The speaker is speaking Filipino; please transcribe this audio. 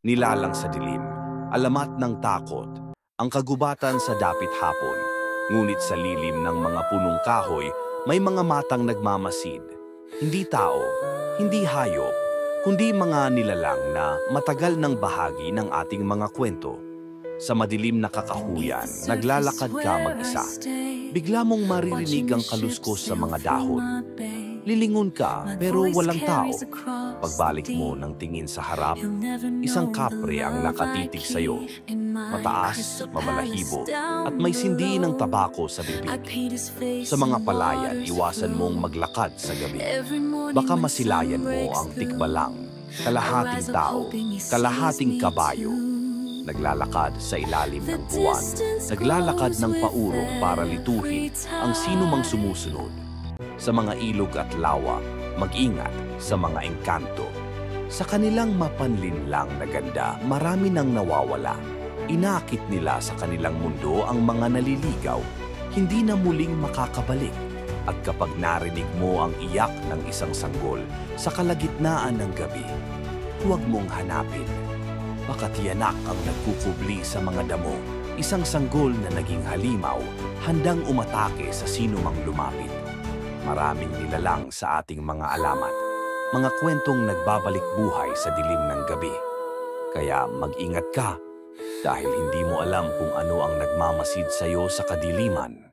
Nilalang sa dilim, alamat ng takot, ang kagubatan sa dapit hapon. Ngunit sa lilim ng mga punong kahoy, may mga matang nagmamasid. Hindi tao, hindi hayop, kundi mga nilalang na matagal ng bahagi ng ating mga kwento. Sa madilim na kakahuyan, naglalakad ka mag-isa. Bigla mong maririnig ang kaluskos sa mga dahon. Lilingon ka pero walang tao. Pagbalik mo ng tingin sa harap, isang kapre ang nakatitig sa'yo. Mataas, mabalahibo, at may sindi ng tabako sa bibig. Sa mga palayan, iwasan mong maglakad sa gabi. Baka masilayan mo ang tikbalang, kalahating tao, kalahating kabayo. Naglalakad sa ilalim ng buwan, naglalakad ng paurong para lituhin ang sino mang sumusunod. Sa mga ilog at lawa, mag-ingat sa mga engkanto. Sa kanilang mapanlinlang na ganda, marami nang nawawala. Inakit nila sa kanilang mundo ang mga naliligaw, hindi na muling makakabalik. At kapag narinig mo ang iyak ng isang sanggol sa kalagitnaan ng gabi, huwag mong hanapin. Baka tiyanak ang nagkukubli sa mga damo, isang sanggol na naging halimaw, handang umatake sa sino mang lumapit. Maraming nilalang sa ating mga alamat, mga kwentong nagbabalik buhay sa dilim ng gabi. Kaya mag-ingat ka dahil hindi mo alam kung ano ang nagmamasid sa iyo sa kadiliman.